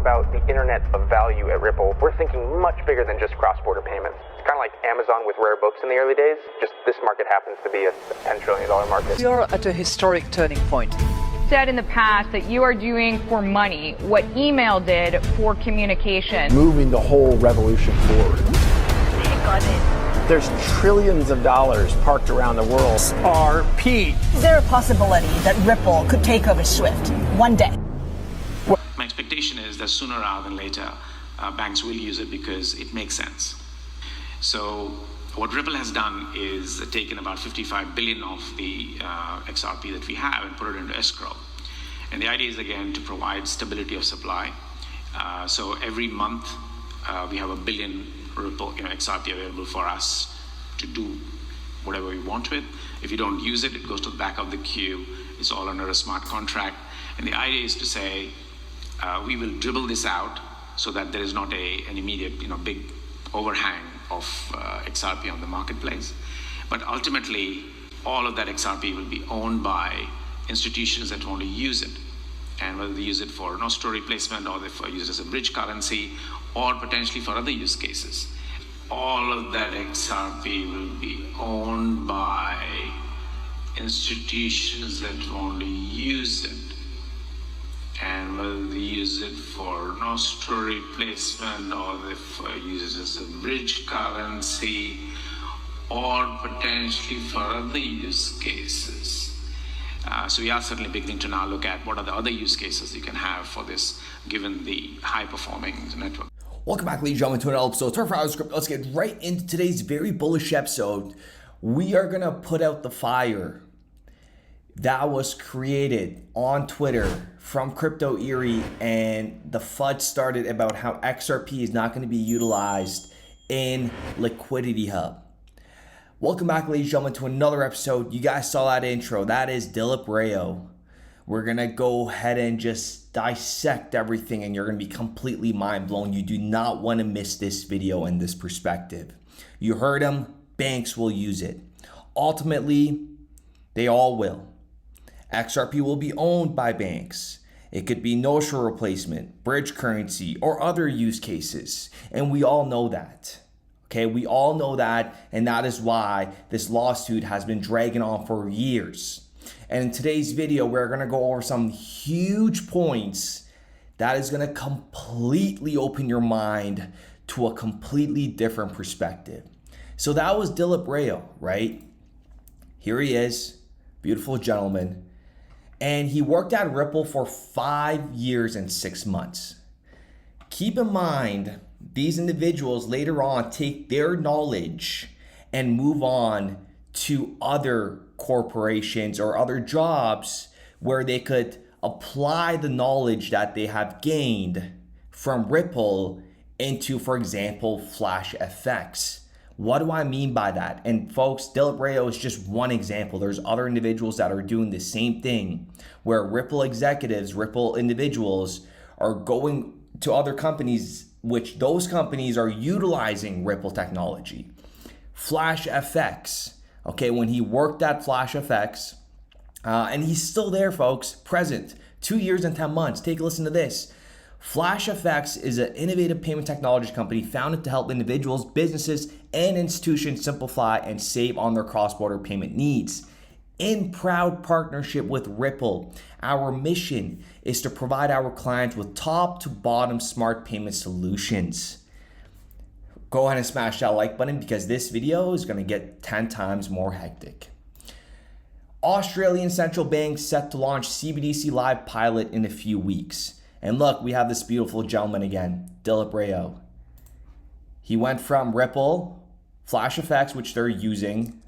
about the internet of value at Ripple, we're thinking much bigger than just cross-border payments. It's kind of like Amazon with rare books in the early days, just this market happens to be a $10 trillion market. We are at a historic turning point. Said in the past that you are doing for money what email did for communication. Moving the whole revolution forward. There's trillions of dollars parked around the world. XRP. Is there a possibility that Ripple could take over SWIFT one day? My expectation is that sooner rather than later, banks will use it because it makes sense. So what Ripple has done is taken about 55 billion of the XRP that we have and put it into escrow. And the idea is, again, to provide stability of supply. So every month we have 1 billion Ripple XRP available for us to do whatever we want with. If you don't use it, it goes to the back of the queue. It's all under a smart contract. And the idea is to say, we will dribble this out so that there is not an immediate big overhang of XRP on the marketplace. But ultimately, all of that XRP will be owned by institutions that want to use it. And whether they use it for nostril replacement or they use it as a bridge currency or potentially for other use cases. All of that XRP will be owned by institutions that want to use it. And whether they use it for nostril replacement or they use it as a bridge currency or potentially for other use cases. So we are certainly beginning to now look at what are the other use cases you can have for this, given the high-performing network. Welcome back, ladies and gentlemen, to another episode of Turf House Script. Let's get right into today's very bullish episode. We are going to put out the fire that was created on Twitter from Crypto Eerie, and the FUD started about how XRP is not going to be utilized in Liquidity Hub. Welcome back, ladies and gentlemen, to another episode. You guys saw that intro. That is Dilip Rayo. We're going to go ahead and just dissect everything, and you're going to be completely mind blown. You do not want to miss this video and this perspective. You heard him. Banks will use it. Ultimately, they all will. XRP will be owned by banks. It could be notional replacement, bridge currency, or other use cases. And we all know that. Okay, we all know that, and that is why this lawsuit has been dragging on for years. And in today's video, we're going to go over some huge points that is going to completely open your mind to a completely different perspective. So that was Dilip Rayo, right? Here he is, beautiful gentleman. And he worked at Ripple for 5 years and 6 months. Keep in mind, these individuals later on take their knowledge and move on to other corporations or other jobs where they could apply the knowledge that they have gained from Ripple into, for example, Flash FX. What do I mean by that? And folks, Dilip Rayo is just one example. There's other individuals that are doing the same thing where Ripple executives, Ripple individuals are going to other companies, which those companies are utilizing Ripple technology. Flash FX, okay, when he worked at Flash FX, and he's still there, folks, present, 2 years and 10 months. Take a listen to this. Flash FX is an innovative payment technology company founded to help individuals, businesses, and institutions simplify and save on their cross-border payment needs. In proud partnership with Ripple, our mission is to provide our clients with top to bottom smart payment solutions. Go ahead and smash that like button because this video is going to get 10 times more hectic. Australian Central Bank set to launch CBDC Live pilot in a few weeks. And look, we have this beautiful gentleman again, Dilip Rayo. He went from Ripple, Flash FX, which they're using,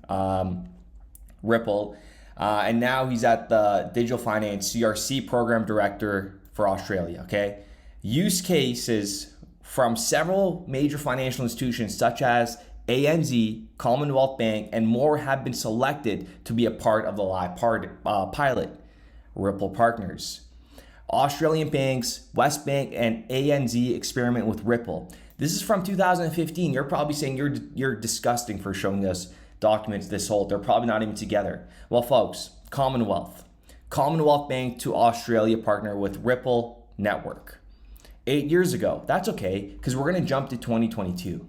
Ripple, and now he's at the Digital Finance CRC Program Director for Australia, okay? Use cases from several major financial institutions such as ANZ, Commonwealth Bank, and more have been selected to be a part of the live pilot. Ripple partners. Australian banks, Westbank, and ANZ experiment with Ripple. This is from 2015. You're probably saying you're disgusting for showing us documents this old. They're probably not even together. Well, folks, Commonwealth Bank to Australia partner with Ripple Network. 8 years ago. That's okay, because we're going to jump to 2022.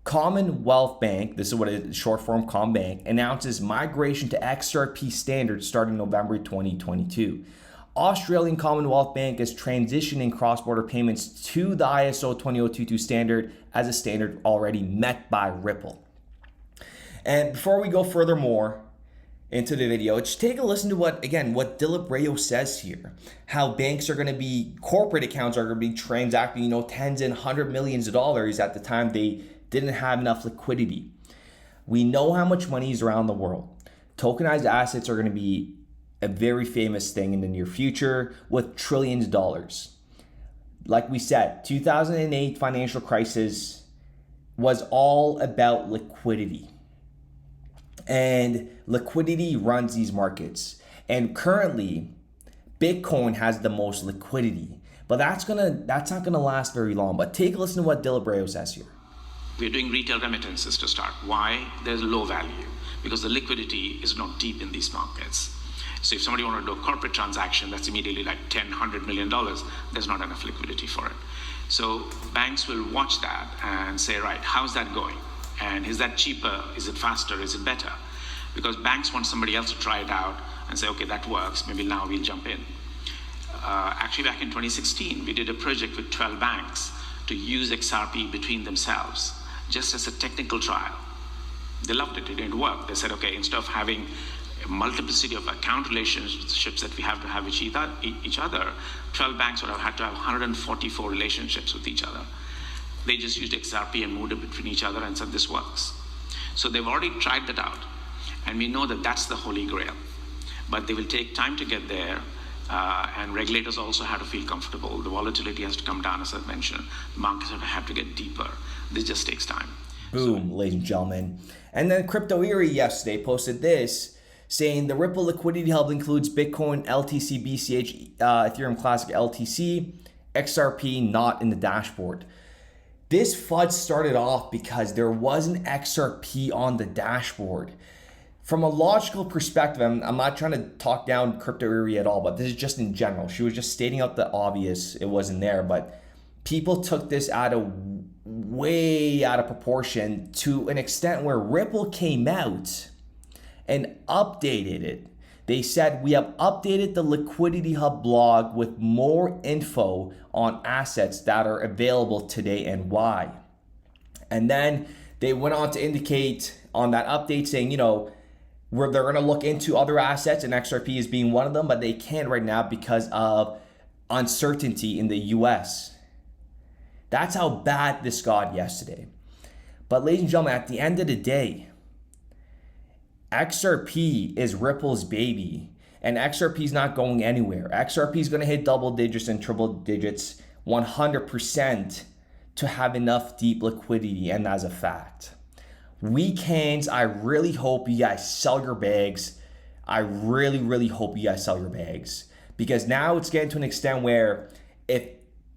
Commonwealth Bank, this is what it is, short form CommBank, announces migration to XRP standards starting November 2022. Australian Commonwealth Bank is transitioning cross-border payments to the ISO 20022 standard as a standard already met by Ripple. And before we go furthermore into the video, just take a listen to what Dilip Rayo says here. How banks are going to be, corporate accounts are going to be transacting, tens and hundred millions of dollars at the time they didn't have enough liquidity. We know how much money is around the world. Tokenized assets are going to be a very famous thing in the near future with trillions of dollars. Like we said, 2008 financial crisis was all about liquidity. And liquidity runs these markets. And currently, Bitcoin has the most liquidity. But that's not gonna last very long. But take a listen to what Dilip Rayo says here. We're doing retail remittances to start. Why? There's low value because the liquidity is not deep in these markets. So if somebody wanted to do a corporate transaction, that's immediately like $10, $100 million, there's not enough liquidity for it. So banks will watch that and say, right, how's that going? And is that cheaper? Is it faster? Is it better? Because banks want somebody else to try it out and say, okay, that works. Maybe now we'll jump in. Actually, back in 2016, we did a project with 12 banks to use XRP between themselves, just as a technical trial. They loved it. It didn't work. They said, okay, instead of having a multiplicity of account relationships that we have to have with each other, 12 banks would have had to have 144 relationships with each other. They just used XRP and moved it between each other and said, this works. So they've already tried that out. And we know that that's the holy grail. But they will take time to get there. And regulators also have to feel comfortable. The volatility has to come down, as I've mentioned. The markets have to get deeper. This just takes time. Boom, ladies and gentlemen. And then Crypto Eerie yesterday posted this, saying the Ripple Liquidity Hub includes Bitcoin, LTC, BCH, Ethereum Classic, LTC, XRP not in the dashboard. This FUD started off because there was an XRP on the dashboard. From a logical perspective, I'm not trying to talk down Crypto Eerie at all, but this is just in general. She was just stating out the obvious. It wasn't there, but people took this way out of proportion to an extent where Ripple came out and updated it. They said, we have updated the Liquidity Hub blog with more info on assets that are available today and why. And then they went on to indicate on that update saying, where they're going to look into other assets, and XRP is being one of them, but they can't right now because of uncertainty in the US. That's how bad this got yesterday. But ladies and gentlemen, at the end of the day, XRP is Ripple's baby, and XRP is not going anywhere. XRP is going to hit double digits and triple digits 100% to have enough deep liquidity, and that's a fact. Weekends, I really hope you guys sell your bags. I really hope you guys sell your bags, because now it's getting to an extent where if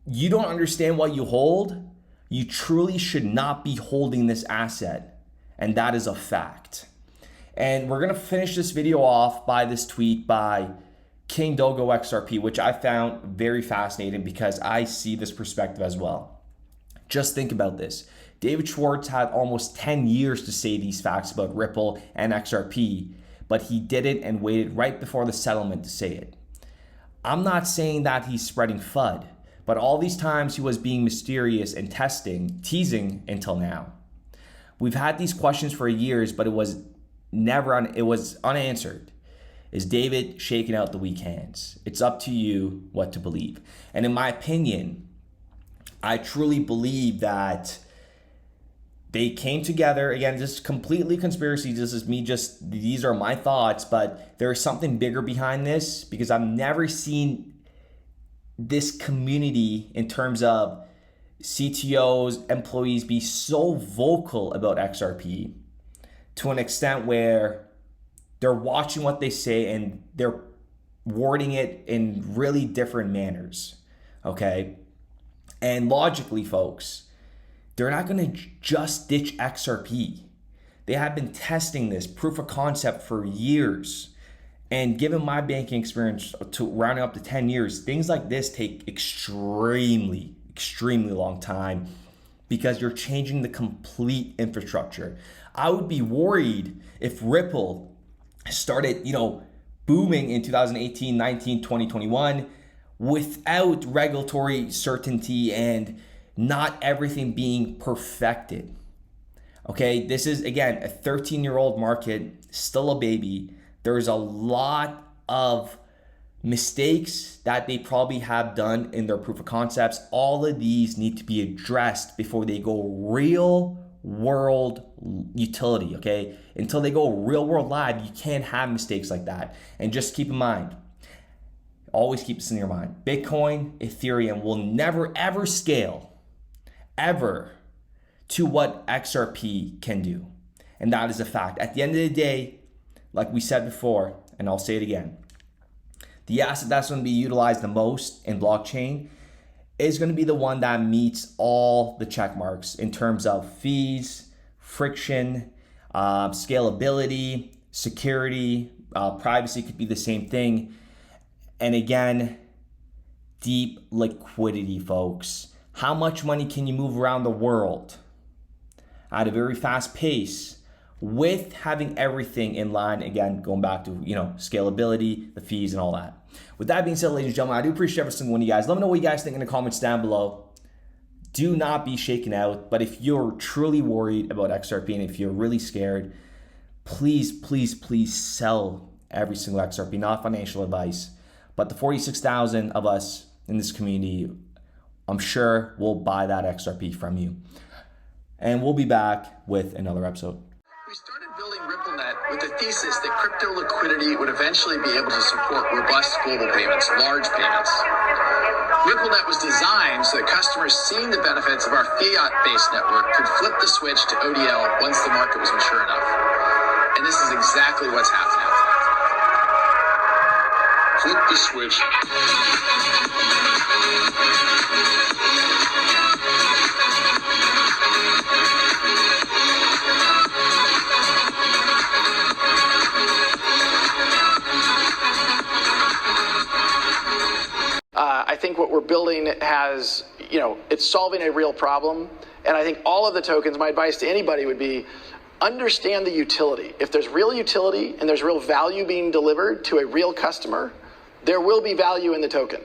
you don't understand what you hold, you truly should not be holding this asset, and that is a fact. And we're gonna finish this video off by this tweet by King Dogo XRP, which I found very fascinating because I see this perspective as well. Just think about this. David Schwartz had almost 10 years to say these facts about Ripple and XRP, but he didn't and waited right before the settlement to say it. I'm not saying that he's spreading FUD, but all these times he was being mysterious and teasing until now. We've had these questions for years, but it was unanswered. Is David shaking out the weak hands? It's up to you what to believe. And in my opinion, I truly believe that they came together. Again, this is completely conspiracy. These are my thoughts, but there's something bigger behind this, because I've never seen this community in terms of CTOs, employees be so vocal about XRP to an extent where they're watching what they say and they're wording it in really different manners, okay? And logically, folks, they're not going to just ditch XRP. They have been testing this proof of concept for years. And given my banking experience to rounding up to 10 years, things like this take extremely long time because you're changing the complete infrastructure. I would be worried if Ripple started, booming in 2018, 19, 2021 without regulatory certainty and not everything being perfected. Okay, this is, again, a 13-year-old market, still a baby. There's a lot of mistakes that they probably have done in their proof of concepts. All of these need to be addressed before they go real world utility, okay? Until they go real world live, you can't have mistakes like that. And just keep in mind, always keep this in your mind, Bitcoin, Ethereum will never ever scale, ever, to what XRP can do. And that is a fact. At the end of the day, like we said before, and I'll say it again, the asset that's going to be utilized the most in blockchain is going to be the one that meets all the check marks in terms of fees, friction, scalability, security, privacy could be the same thing. And again, deep liquidity, folks. How much money can you move around the world at a very fast pace with having everything in line? Again, going back to, scalability, the fees and all that. With that being said, ladies and gentlemen, I do appreciate every single one of you guys. Let me know what you guys think in the comments down below. Do not be shaken out. But if you're truly worried about XRP and if you're really scared, please, please, please sell every single XRP. Not financial advice, but the 46,000 of us in this community, I'm sure will buy that XRP from you. And we'll be back with another episode. We started building RippleNet with the thesis that crypto liquidity would eventually be able to support robust global payments, large payments. RippleNet was designed so that customers seeing the benefits of our fiat-based network could flip the switch to ODL once the market was mature enough. And this is exactly what's happening. Flip the switch. I think what we're building has, it's solving a real problem. And I think all of the tokens, my advice to anybody would be, understand the utility. If there's real utility and there's real value being delivered to a real customer, there will be value in the token.